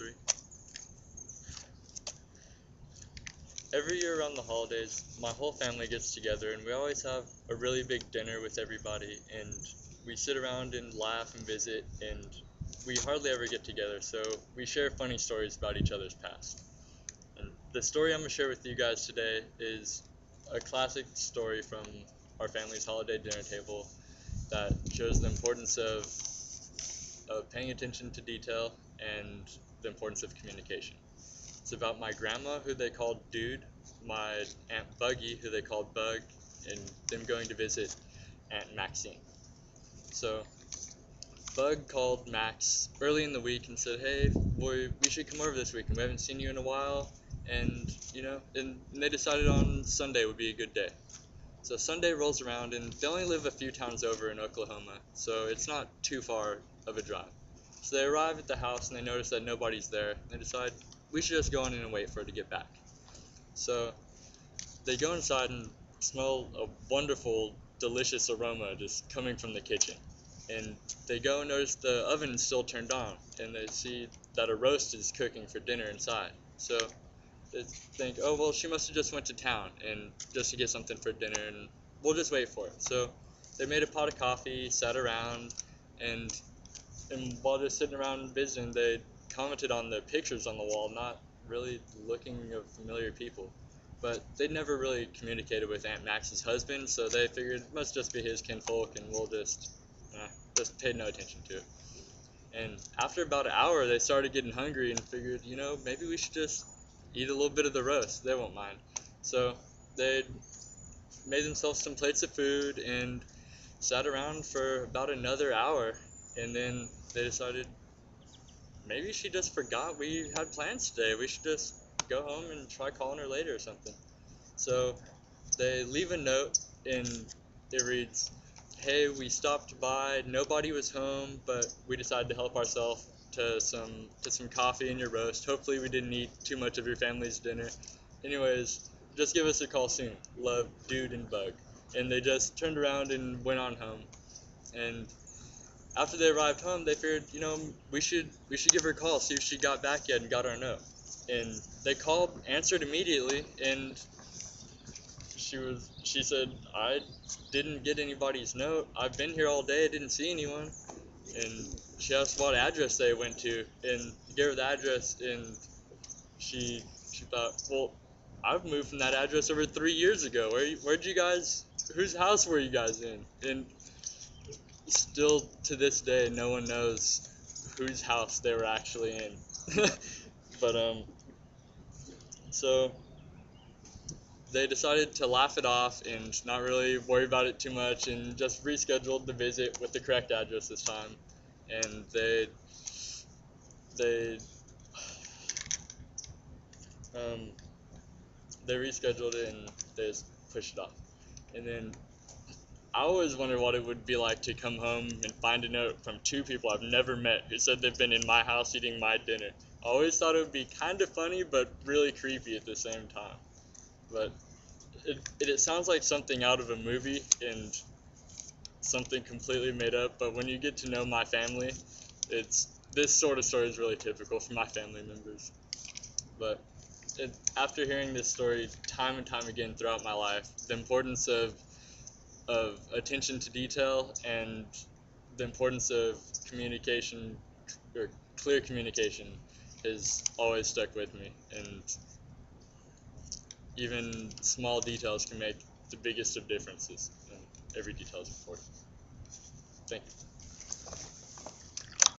3. Every year around the holidays, my whole family gets together and we always have a really big dinner with everybody, and we sit around and laugh and visit, and we hardly ever get together, so we share funny stories about each other's past. And the story I'm going to share with you guys today is a classic story from our family's holiday dinner table that shows the importance of paying attention to detail and the importance of communication. It's about my grandma, who they called Dude, my Aunt Buggy, who they called Bug, and them going to visit Aunt Maxine. So Bug called Max early in the week and said, "Hey, boy, we should come over this week, and we haven't seen you in a while." And they decided on Sunday would be a good day. So Sunday rolls around, and they only live a few towns over in Oklahoma, so it's not too far of a drive. So they arrive at the house, and they notice that nobody's there. They decide, we should just go in and wait for her to get back. So they go inside and smell a wonderful, delicious aroma just coming from the kitchen. And they go and notice the oven is still turned on, and they see that a roast is cooking for dinner inside. So they think, oh, well, she must have just went to town and just to get something for dinner, and we'll just wait for it. So they made a pot of coffee, sat around, and while just sitting around visiting, they commented on the pictures on the wall, not really looking of familiar people. But they'd never really communicated with Aunt Max's husband, so they figured it must just be his kinfolk, and we'll just paid no attention to it. And after about an hour, they started getting hungry and figured, maybe we should just eat a little bit of the roast. They won't mind. So they made themselves some plates of food and sat around for about another hour, and then they decided maybe she just forgot we had plans today. We should just go home and try calling her later or something. So they leave a note, and it reads, "Hey, we stopped by. Nobody was home, but we decided to help ourselves to some coffee and your roast. Hopefully we didn't eat too much of your family's dinner. Anyways, just give us a call soon. Love, Dude and Bug." And they just turned around and went on home. And after they arrived home, they figured, we should give her a call, see if she got back yet and got our note. And they called, answered immediately, and she said, "I didn't get anybody's note. I've been here all day. I didn't see anyone." And she asked what address they went to, and gave her the address, and she thought, well, I've moved from that address over 3 years ago. Whose house were you guys in? And still to this day, no one knows whose house they were actually in. But so they decided to laugh it off and not really worry about it too much, and just rescheduled the visit with the correct address this time. And they um, they rescheduled it, and they just pushed it off. And then I always wondered what it would be like to come home and find a note from two people I've never met who said they've been in my house eating my dinner. I always thought it would be kind of funny, but really creepy at the same time. But it sounds like something out of a movie and something completely made up, but when you get to know my family, this sort of story is really typical for my family members. But after hearing this story time and time again throughout my life, the importance of attention to detail and the importance of communication, or clear communication, has always stuck with me. And even small details can make the biggest of differences, and every detail is important. Thank you.